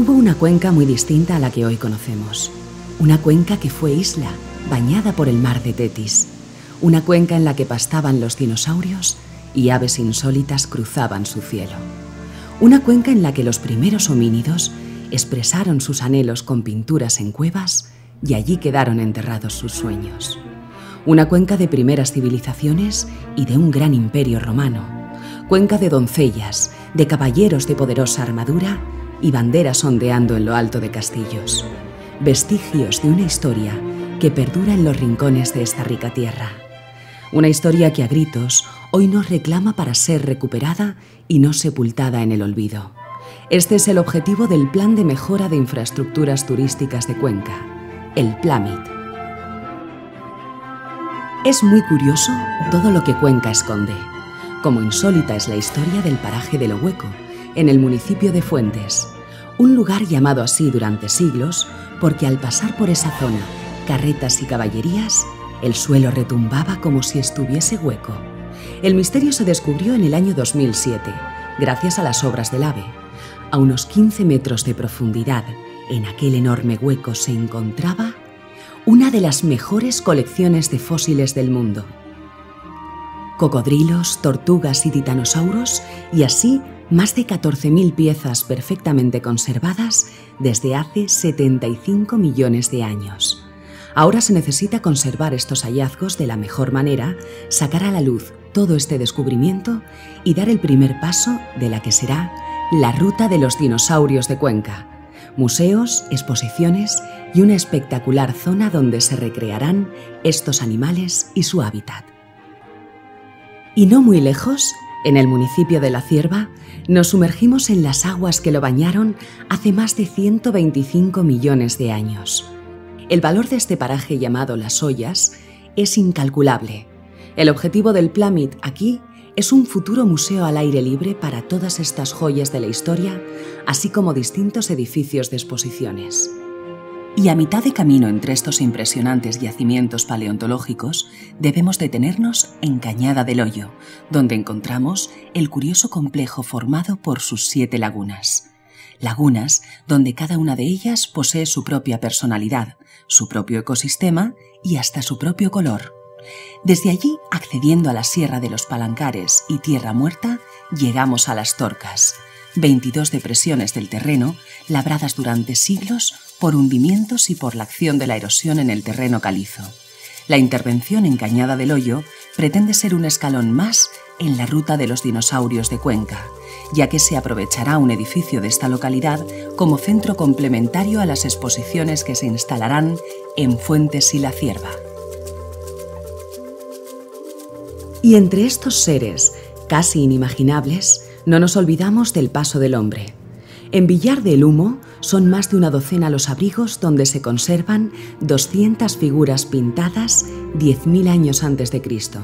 Hubo una cuenca muy distinta a la que hoy conocemos. Una cuenca que fue isla, bañada por el mar de Tetis. Una cuenca en la que pastaban los dinosaurios y aves insólitas cruzaban su cielo. Una cuenca en la que los primeros homínidos expresaron sus anhelos con pinturas en cuevas y allí quedaron enterrados sus sueños. Una cuenca de primeras civilizaciones y de un gran imperio romano. Cuenca de doncellas, de caballeros de poderosa armadura y banderas ondeando en lo alto de castillos. Vestigios de una historia que perdura en los rincones de esta rica tierra. Una historia que a gritos hoy nos reclama para ser recuperada y no sepultada en el olvido. Este es el objetivo del Plan de Mejora de Infraestructuras Turísticas de Cuenca, el PLAMIT. Es muy curioso todo lo que Cuenca esconde. Como insólita es la historia del paraje de Lo Hueco, en el municipio de Fuentes, un lugar llamado así durante siglos porque al pasar por esa zona carretas y caballerías, el suelo retumbaba como si estuviese hueco. El misterio se descubrió en el año 2007, gracias a las obras del AVE. A unos 15 metros de profundidad, en aquel enorme hueco se encontraba una de las mejores colecciones de fósiles del mundo. Cocodrilos, tortugas y titanosauros, y así más de 14.000 piezas perfectamente conservadas desde hace 75 millones de años. Ahora se necesita conservar estos hallazgos de la mejor manera, sacar a la luz todo este descubrimiento y dar el primer paso de la que será la ruta de los dinosaurios de Cuenca. Museos, exposiciones y una espectacular zona donde se recrearán estos animales y su hábitat. Y no muy lejos, en el municipio de La Cierva, nos sumergimos en las aguas que lo bañaron hace más de 125 millones de años. El valor de este paraje llamado Las Ollas es incalculable. El objetivo del PLAMIT aquí es un futuro museo al aire libre para todas estas joyas de la historia, así como distintos edificios de exposiciones. Y a mitad de camino entre estos impresionantes yacimientos paleontológicos, debemos detenernos en Cañada del Hoyo, donde encontramos el curioso complejo formado por sus 7 lagunas. Lagunas donde cada una de ellas posee su propia personalidad, su propio ecosistema y hasta su propio color. Desde allí, accediendo a la Sierra de los Palancares y Tierra Muerta, llegamos a Las Torcas, 22 depresiones del terreno labradas durante siglos por hundimientos y por la acción de la erosión en el terreno calizo. La intervención en Cañada del Hoyo pretende ser un escalón más en la ruta de los dinosaurios de Cuenca, ya que se aprovechará un edificio de esta localidad como centro complementario a las exposiciones que se instalarán en Fuentes y La Cierva. Y entre estos seres casi inimaginables, no nos olvidamos del paso del hombre. En Villar del Humo son más de una docena los abrigos donde se conservan 200 figuras pintadas 10.000 años antes de Cristo.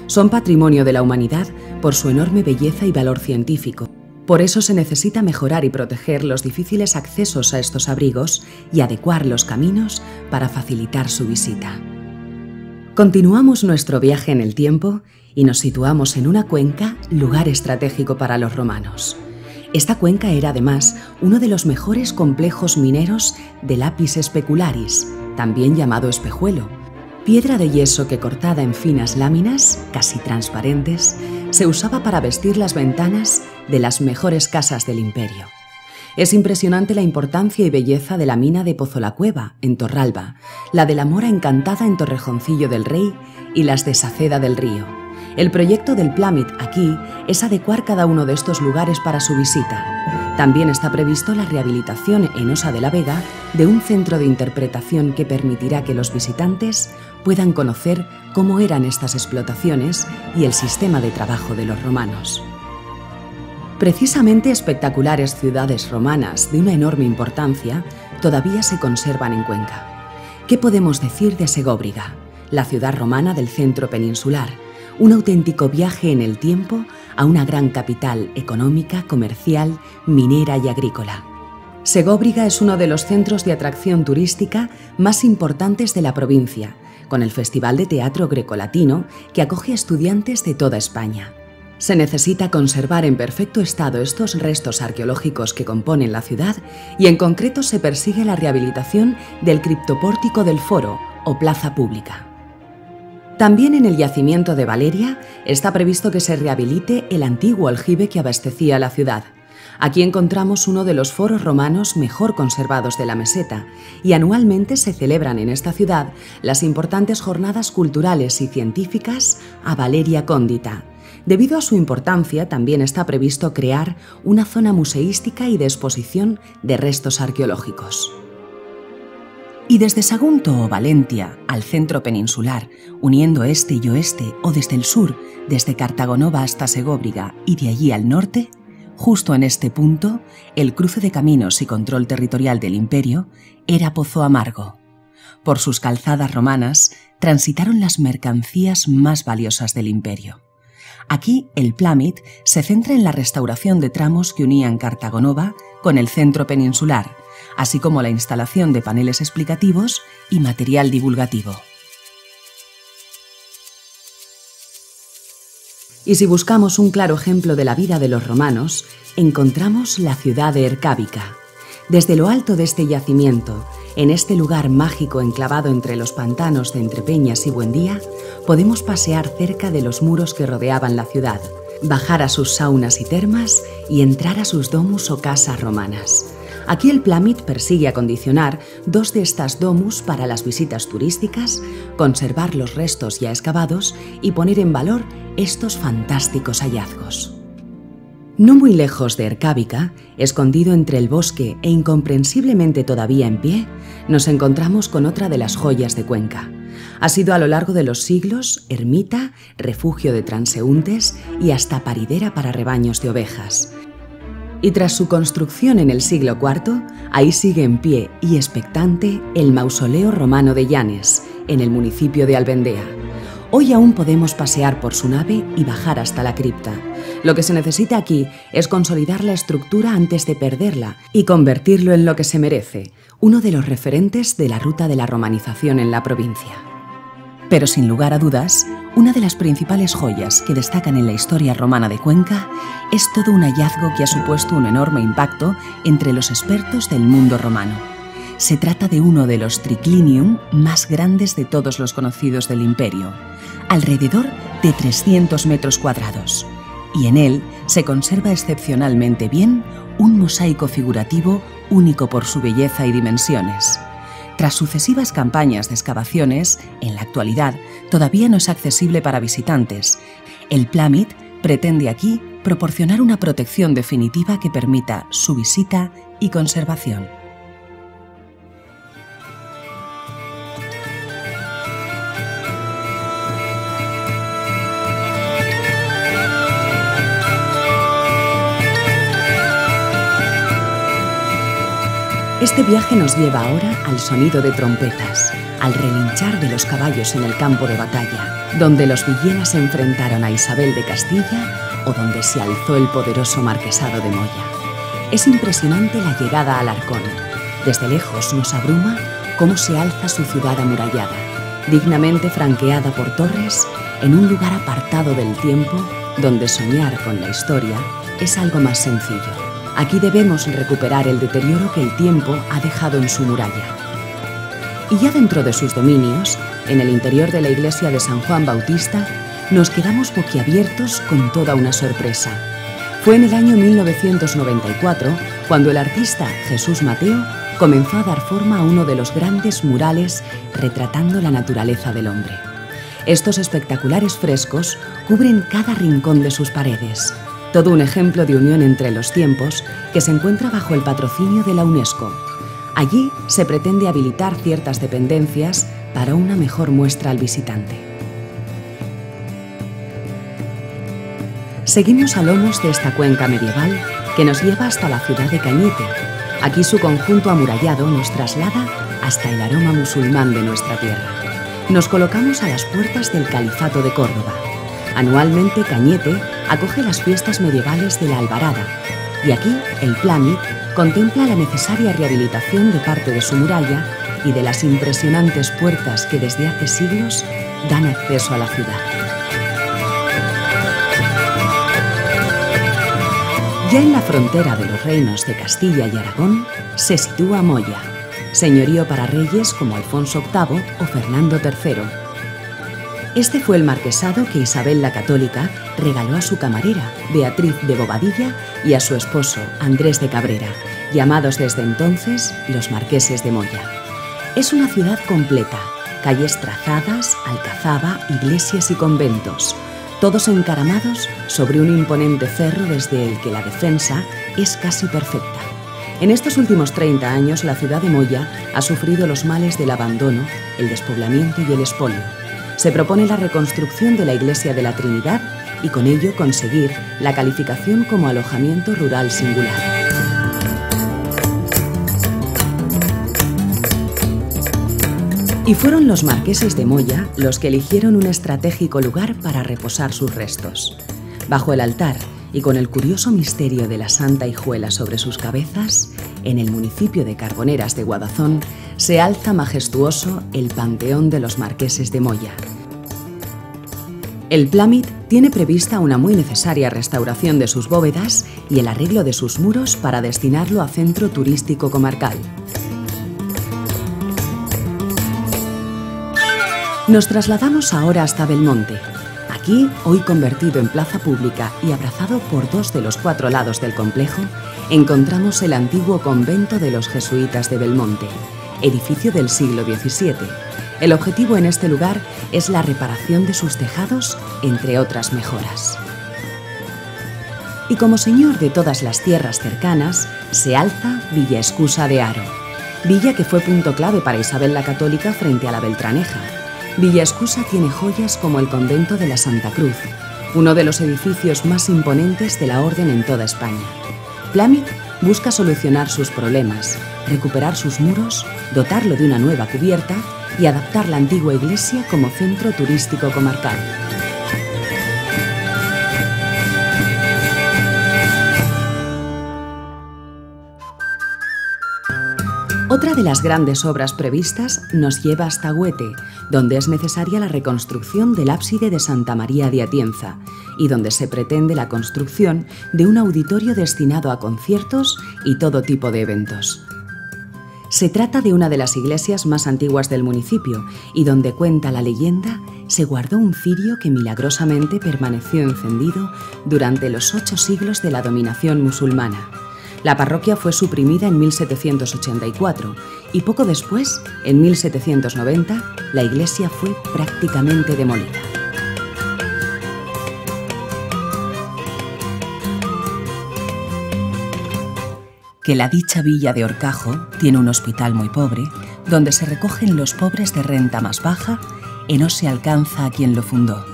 Son patrimonio de la humanidad por su enorme belleza y valor científico. Por eso se necesita mejorar y proteger los difíciles accesos a estos abrigos y adecuar los caminos para facilitar su visita. Continuamos nuestro viaje en el tiempo y nos situamos en una cuenca, lugar estratégico para los romanos. Esta cuenca era además uno de los mejores complejos mineros del apis specularis, también llamado espejuelo, piedra de yeso que cortada en finas láminas, casi transparentes, se usaba para vestir las ventanas de las mejores casas del imperio. Es impresionante la importancia y belleza de la mina de Pozolacueva, en Torralba, la de la Mora Encantada en Torrejoncillo del Rey y las de Saceda del Río. El proyecto del PLAMIT aquí es adecuar cada uno de estos lugares para su visita. También está previsto la rehabilitación en Osa de la Vega de un centro de interpretación que permitirá que los visitantes puedan conocer cómo eran estas explotaciones y el sistema de trabajo de los romanos. Precisamente espectaculares ciudades romanas de una enorme importancia todavía se conservan en Cuenca. ¿Qué podemos decir de Segóbriga, la ciudad romana del centro peninsular? Un auténtico viaje en el tiempo a una gran capital económica, comercial, minera y agrícola. Segóbriga es uno de los centros de atracción turística más importantes de la provincia, con el Festival de Teatro Grecolatino que acoge a estudiantes de toda España. Se necesita conservar en perfecto estado estos restos arqueológicos que componen la ciudad y en concreto se persigue la rehabilitación del criptopórtico del Foro o plaza pública. También en el yacimiento de Valeria está previsto que se rehabilite el antiguo aljibe que abastecía la ciudad. Aquí encontramos uno de los foros romanos mejor conservados de la meseta y anualmente se celebran en esta ciudad las importantes jornadas culturales y científicas a Valeria Cóndita. Debido a su importancia, también está previsto crear una zona museística y de exposición de restos arqueológicos. Y desde Sagunto o Valentia al centro peninsular, uniendo este y oeste, o desde el sur, desde Cartagonova hasta Segóbriga y de allí al norte, justo en este punto, el cruce de caminos y control territorial del imperio era Pozo Amargo. Por sus calzadas romanas transitaron las mercancías más valiosas del imperio. Aquí el Plámid se centra en la restauración de tramos que unían Cartagonova con el centro peninsular, así como la instalación de paneles explicativos y material divulgativo. Y si buscamos un claro ejemplo de la vida de los romanos, encontramos la ciudad de Ercábica. Desde lo alto de este yacimiento, en este lugar mágico enclavado entre los pantanos de Entrepeñas y Buendía, podemos pasear cerca de los muros que rodeaban la ciudad, bajar a sus saunas y termas y entrar a sus domus o casas romanas. Aquí el Plámid persigue acondicionar dos de estas domus para las visitas turísticas, conservar los restos ya excavados y poner en valor estos fantásticos hallazgos. No muy lejos de Ercábica, escondido entre el bosque e incomprensiblemente todavía en pie, nos encontramos con otra de las joyas de Cuenca. Ha sido a lo largo de los siglos ermita, refugio de transeúntes y hasta paridera para rebaños de ovejas. Y tras su construcción en el siglo IV, ahí sigue en pie y expectante el mausoleo romano de Llanes, en el municipio de Albendea. Hoy aún podemos pasear por su nave y bajar hasta la cripta. Lo que se necesita aquí es consolidar la estructura antes de perderla y convertirlo en lo que se merece, uno de los referentes de la ruta de la romanización en la provincia. Pero sin lugar a dudas, una de las principales joyas que destacan en la historia romana de Cuenca es todo un hallazgo que ha supuesto un enorme impacto entre los expertos del mundo romano. Se trata de uno de los triclinium más grandes de todos los conocidos del imperio, alrededor de 300 metros cuadrados, y en él se conserva excepcionalmente bien un mosaico figurativo único por su belleza y dimensiones. Tras sucesivas campañas de excavaciones, en la actualidad todavía no es accesible para visitantes. El Plámid pretende aquí proporcionar una protección definitiva que permita su visita y conservación. Este viaje nos lleva ahora al sonido de trompetas, al relinchar de los caballos en el campo de batalla, donde los Villena se enfrentaron a Isabel de Castilla o donde se alzó el poderoso marquesado de Moya. Es impresionante la llegada al Arcón. Desde lejos nos abruma cómo se alza su ciudad amurallada, dignamente franqueada por torres, en un lugar apartado del tiempo, donde soñar con la historia es algo más sencillo. Aquí debemos recuperar el deterioro que el tiempo ha dejado en su muralla. Y ya dentro de sus dominios, en el interior de la iglesia de San Juan Bautista, nos quedamos boquiabiertos con toda una sorpresa. Fue en el año 1994 cuando el artista Jesús Mateo comenzó a dar forma a uno de los grandes murales retratando la naturaleza del hombre. Estos espectaculares frescos cubren cada rincón de sus paredes. Todo un ejemplo de unión entre los tiempos que se encuentra bajo el patrocinio de la UNESCO. Allí se pretende habilitar ciertas dependencias para una mejor muestra al visitante. Seguimos a lomos de esta cuenca medieval que nos lleva hasta la ciudad de Cañete. Aquí su conjunto amurallado nos traslada hasta el aroma musulmán de nuestra tierra. Nos colocamos a las puertas del Califato de Córdoba. Anualmente Cañete acoge las fiestas medievales de la Albarada y aquí el Plámid contempla la necesaria rehabilitación de parte de su muralla y de las impresionantes puertas que desde hace siglos dan acceso a la ciudad. Ya en la frontera de los reinos de Castilla y Aragón se sitúa Moya, señorío para reyes como Alfonso VIII o Fernando III. Este fue el marquesado que Isabel la Católica regaló a su camarera, Beatriz de Bobadilla, y a su esposo, Andrés de Cabrera, llamados desde entonces los marqueses de Moya. Es una ciudad completa, calles trazadas, alcazaba, iglesias y conventos, todos encaramados sobre un imponente cerro desde el que la defensa es casi perfecta. En estos últimos 30 años, la ciudad de Moya ha sufrido los males del abandono, el despoblamiento y el expolio. Se propone la reconstrucción de la Iglesia de la Trinidad y con ello conseguir la calificación como alojamiento rural singular. Y fueron los marqueses de Moya los que eligieron un estratégico lugar para reposar sus restos. Bajo el altar y con el curioso misterio de la Santa Hijuela sobre sus cabezas, en el municipio de Carboneras de Guadazón se alza majestuoso el Panteón de los Marqueses de Moya. El Plámid tiene prevista una muy necesaria restauración de sus bóvedas y el arreglo de sus muros para destinarlo a centro turístico comarcal. Nos trasladamos ahora hasta Belmonte. Aquí, hoy convertido en plaza pública y abrazado por 2 de los 4 lados del complejo, encontramos el antiguo convento de los jesuitas de Belmonte, edificio del siglo XVII. El objetivo en este lugar es la reparación de sus tejados, entre otras mejoras. Y como señor de todas las tierras cercanas, se alza Villa Escusa de Haro, villa que fue punto clave para Isabel la Católica frente a la Beltraneja. Villa Escusa tiene joyas como el convento de la Santa Cruz, uno de los edificios más imponentes de la orden en toda España. Plámid busca solucionar sus problemas, recuperar sus muros, dotarlo de una nueva cubierta y adaptar la antigua iglesia como centro turístico comarcal. Otra de las grandes obras previstas nos lleva hasta Huete, donde es necesaria la reconstrucción del ábside de Santa María de Atienza y donde se pretende la construcción de un auditorio destinado a conciertos y todo tipo de eventos. Se trata de una de las iglesias más antiguas del municipio y donde cuenta la leyenda se guardó un cirio que milagrosamente permaneció encendido durante los 8 siglos de la dominación musulmana. La parroquia fue suprimida en 1784 y poco después, en 1790, la iglesia fue prácticamente demolida. Que la dicha villa de Horcajo tiene un hospital muy pobre, donde se recogen los pobres de renta más baja y no se alcanza a quien lo fundó.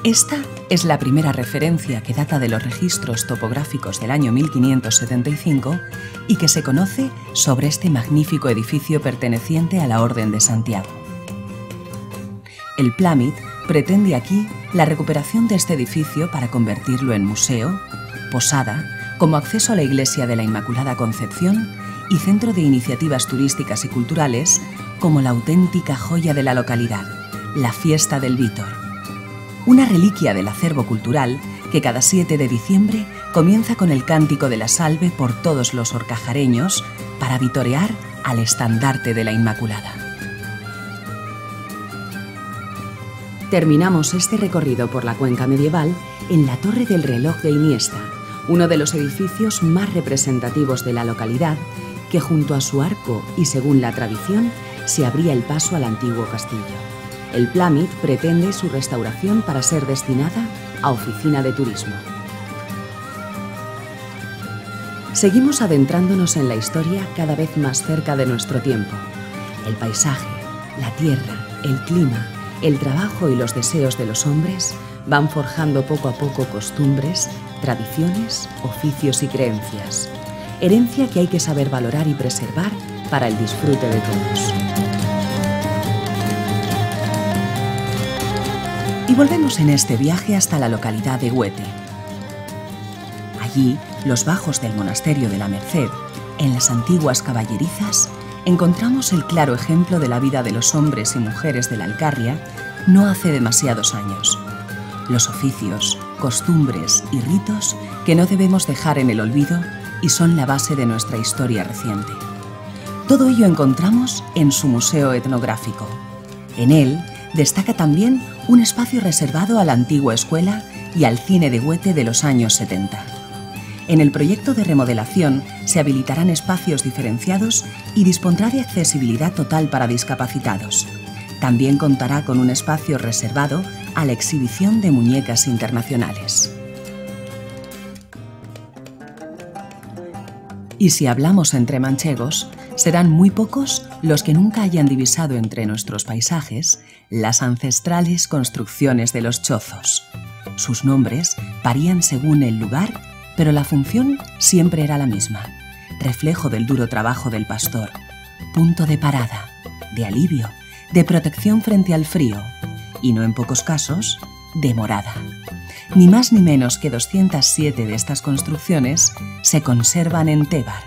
Esta es la primera referencia que data de los registros topográficos del año 1575 y que se conoce sobre este magnífico edificio perteneciente a la Orden de Santiago. El Plámid pretende aquí la recuperación de este edificio para convertirlo en museo, posada, como acceso a la iglesia de la Inmaculada Concepción y centro de iniciativas turísticas y culturales como la auténtica joya de la localidad, la Fiesta del Vítor. Una reliquia del acervo cultural que cada 7 de diciembre comienza con el cántico de la salve por todos los horcajareños para vitorear al estandarte de la Inmaculada. Terminamos este recorrido por la cuenca medieval en la Torre del Reloj de Iniesta, uno de los edificios más representativos de la localidad, que junto a su arco y según la tradición se abría el paso al antiguo castillo. El Plámid pretende su restauración para ser destinada a oficina de turismo. Seguimos adentrándonos en la historia cada vez más cerca de nuestro tiempo. El paisaje, la tierra, el clima, el trabajo y los deseos de los hombres van forjando poco a poco costumbres, tradiciones, oficios y creencias. Herencia que hay que saber valorar y preservar para el disfrute de todos. Y volvemos en este viaje hasta la localidad de Huete. Allí, los bajos del monasterio de la Merced, en las antiguas caballerizas, encontramos el claro ejemplo de la vida de los hombres y mujeres de la Alcarria no hace demasiados años. Los oficios, costumbres y ritos que no debemos dejar en el olvido y son la base de nuestra historia reciente. Todo ello encontramos en su Museo Etnográfico. En él destaca también un espacio reservado a la antigua escuela y al cine de Goethe de los años 70. En el proyecto de remodelación se habilitarán espacios diferenciados y dispondrá de accesibilidad total para discapacitados. También contará con un espacio reservado a la exhibición de muñecas internacionales. Y si hablamos entre manchegos, serán muy pocos los que nunca hayan divisado entre nuestros paisajes las ancestrales construcciones de los chozos. Sus nombres varían según el lugar, pero la función siempre era la misma: reflejo del duro trabajo del pastor, punto de parada, de alivio, de protección frente al frío y, no en pocos casos, de morada. Ni más ni menos que 207 de estas construcciones se conservan en Tébar,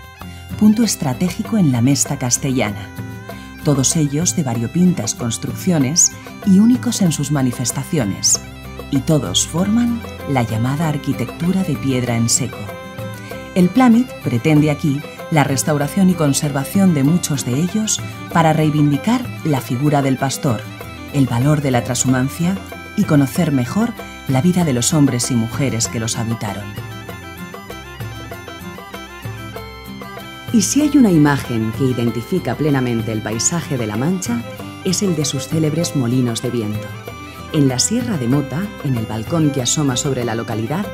punto estratégico en la Mesta castellana. Todos ellos de variopintas construcciones y únicos en sus manifestaciones, y todos forman la llamada arquitectura de piedra en seco. El Plamit pretende aquí la restauración y conservación de muchos de ellos para reivindicar la figura del pastor, el valor de la trashumancia y conocer mejor la vida de los hombres y mujeres que los habitaron. Y si hay una imagen que identifica plenamente el paisaje de La Mancha, es el de sus célebres molinos de viento. En la Sierra de Mota, en el balcón que asoma sobre la localidad,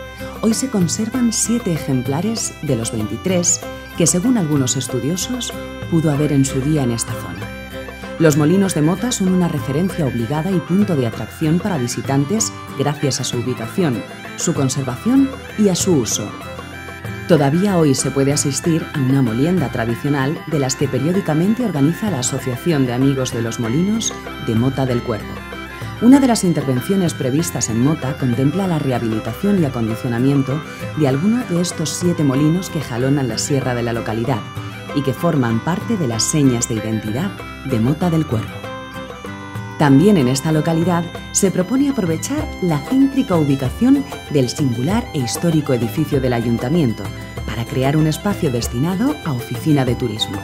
hoy se conservan 7 ejemplares de los 23 que, según algunos estudiosos, pudo haber en su día en esta zona. Los molinos de Mota son una referencia obligada y punto de atracción para visitantes gracias a su ubicación, su conservación y a su uso. Todavía hoy se puede asistir a una molienda tradicional de las que periódicamente organiza la Asociación de Amigos de los Molinos de Mota del Cuervo. Una de las intervenciones previstas en Mota contempla la rehabilitación y acondicionamiento de algunos de estos 7 molinos que jalonan la sierra de la localidad y que forman parte de las señas de identidad de Mota del Cuervo. También en esta localidad se propone aprovechar la céntrica ubicación del singular e histórico edificio del Ayuntamiento para crear un espacio destinado a oficina de turismo.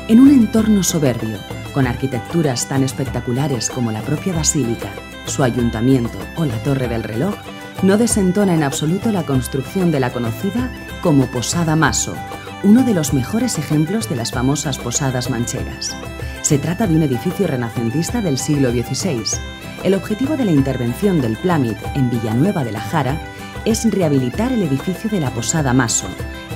En un entorno soberbio, con arquitecturas tan espectaculares como la propia basílica, su ayuntamiento o la Torre del Reloj, no desentona en absoluto la construcción de la conocida como Posada Maso, uno de los mejores ejemplos de las famosas posadas manchegas. Se trata de un edificio renacentista del siglo XVI. El objetivo de la intervención del Plamit en Villanueva de la Jara es rehabilitar el edificio de la Posada Maso,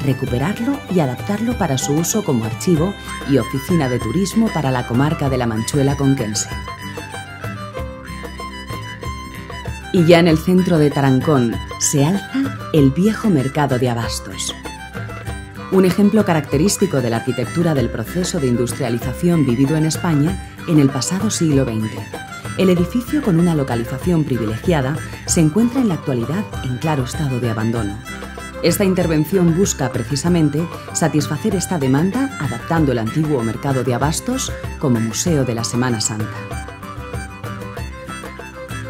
recuperarlo y adaptarlo para su uso como archivo y oficina de turismo para la comarca de la Manchuela conquense. Y ya en el centro de Tarancón se alza el viejo mercado de abastos. Un ejemplo característico de la arquitectura del proceso de industrialización vivido en España en el pasado siglo XX. El edificio, con una localización privilegiada, se encuentra en la actualidad en claro estado de abandono. Esta intervención busca precisamente satisfacer esta demanda adaptando el antiguo mercado de abastos como museo de la Semana Santa.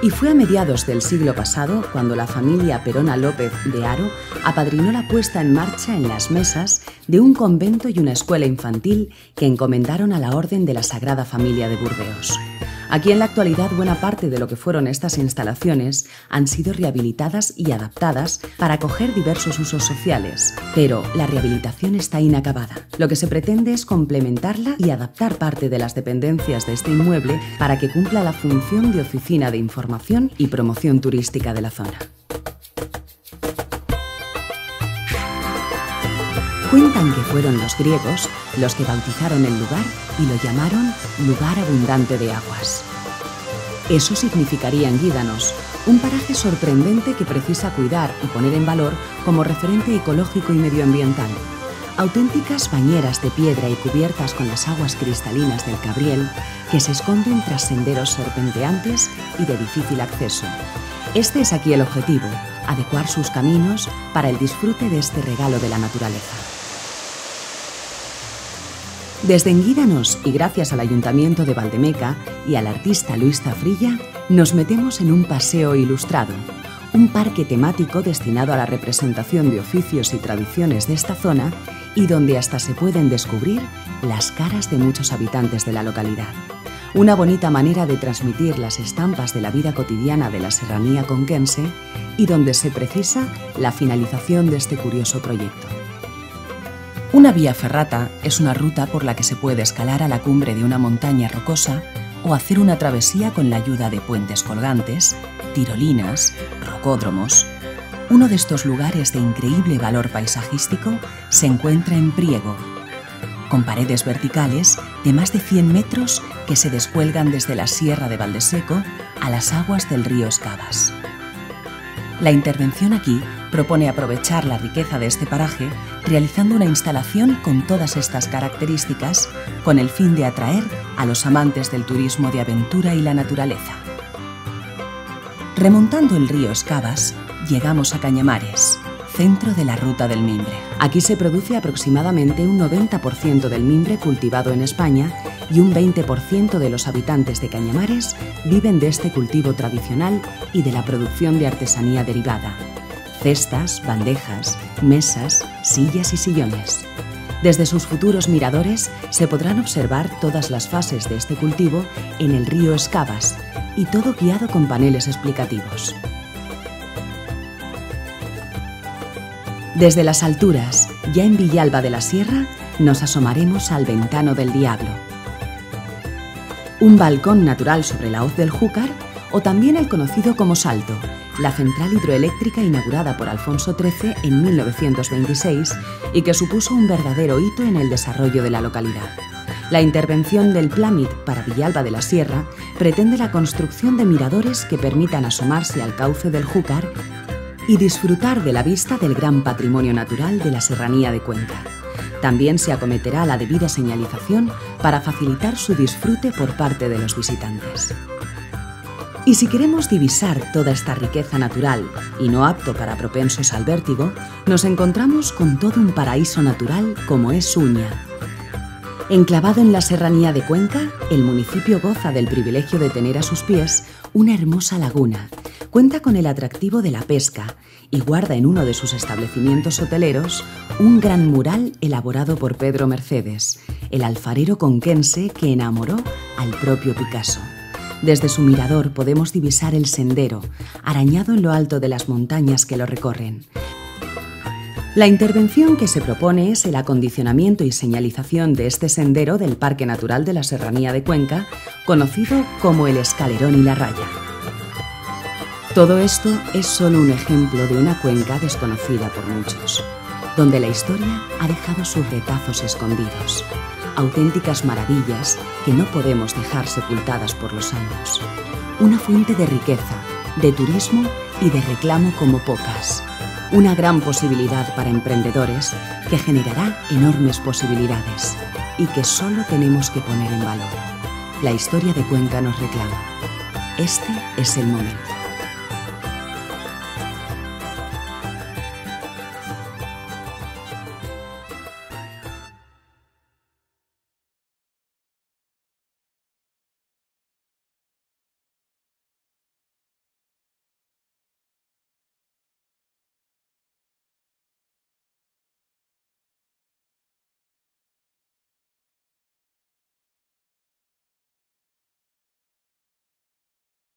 Y fue a mediados del siglo pasado cuando la familia Perona López de Haro apadrinó la puesta en marcha en las mesas de un convento y una escuela infantil que encomendaron a la Orden de la Sagrada Familia de Burdeos. Aquí en la actualidad buena parte de lo que fueron estas instalaciones han sido rehabilitadas y adaptadas para acoger diversos usos sociales, pero la rehabilitación está inacabada. Lo que se pretende es complementarla y adaptar parte de las dependencias de este inmueble para que cumpla la función de oficina de información y promoción turística de la zona. Cuentan que fueron los griegos los que bautizaron el lugar y lo llamaron lugar abundante de aguas. Eso significaría en Guídanos, un paraje sorprendente que precisa cuidar y poner en valor como referente ecológico y medioambiental. Auténticas bañeras de piedra y cubiertas con las aguas cristalinas del Cabriel que se esconden tras senderos serpenteantes y de difícil acceso. Este es aquí el objetivo, adecuar sus caminos para el disfrute de este regalo de la naturaleza. Desde Enguídanos y gracias al Ayuntamiento de Valdemeca y al artista Luis Zafrilla, nos metemos en un paseo ilustrado, un parque temático destinado a la representación de oficios y tradiciones de esta zona y donde hasta se pueden descubrir las caras de muchos habitantes de la localidad. Una bonita manera de transmitir las estampas de la vida cotidiana de la serranía conquense y donde se precisa la finalización de este curioso proyecto. Una vía ferrata es una ruta por la que se puede escalar a la cumbre de una montaña rocosa o hacer una travesía con la ayuda de puentes colgantes, tirolinas, rocódromos. Uno de estos lugares de increíble valor paisajístico se encuentra en Priego, con paredes verticales de más de 100 metros que se descuelgan desde la Sierra de Valdeseco a las aguas del río Escabas. La intervención aquí propone aprovechar la riqueza de este paraje realizando una instalación con todas estas características con el fin de atraer a los amantes del turismo de aventura y la naturaleza. Remontando el río Escabas, llegamos a Cañamares, centro de la Ruta del Mimbre. Aquí se produce aproximadamente un 90% del mimbre cultivado en España y un 20% de los habitantes de Cañamares viven de este cultivo tradicional y de la producción de artesanía derivada: cestas, bandejas, mesas, sillas y sillones. Desde sus futuros miradores se podrán observar todas las fases de este cultivo en el río Escabas y todo guiado con paneles explicativos. Desde las alturas, ya en Villalba de la Sierra, nos asomaremos al Ventano del Diablo, un balcón natural sobre la hoz del Júcar, o también el conocido como Salto, la central hidroeléctrica inaugurada por Alfonso XIII en 1926 y que supuso un verdadero hito en el desarrollo de la localidad. La intervención del Plámid para Villalba de la Sierra pretende la construcción de miradores que permitan asomarse al cauce del Júcar y disfrutar de la vista del gran patrimonio natural de la serranía de Cuenca. También se acometerá la debida señalización para facilitar su disfrute por parte de los visitantes. Y si queremos divisar toda esta riqueza natural y no apto para propensos al vértigo, nos encontramos con todo un paraíso natural como es Uña. Enclavado en la serranía de Cuenca, el municipio goza del privilegio de tener a sus pies una hermosa laguna. Cuenta con el atractivo de la pesca y guarda en uno de sus establecimientos hoteleros un gran mural elaborado por Pedro Mercedes, el alfarero conquense que enamoró al propio Picasso. Desde su mirador podemos divisar el sendero, arañado en lo alto de las montañas que lo recorren. La intervención que se propone es el acondicionamiento y señalización de este sendero del Parque Natural de la Serranía de Cuenca, conocido como el Escalerón y la Raya. Todo esto es solo un ejemplo de una cuenca desconocida por muchos, donde la historia ha dejado sus retazos escondidos, auténticas maravillas que no podemos dejar sepultadas por los años. Una fuente de riqueza, de turismo y de reclamo como pocas. Una gran posibilidad para emprendedores que generará enormes posibilidades y que solo tenemos que poner en valor. La historia de Cuenca nos reclama. Este es el momento.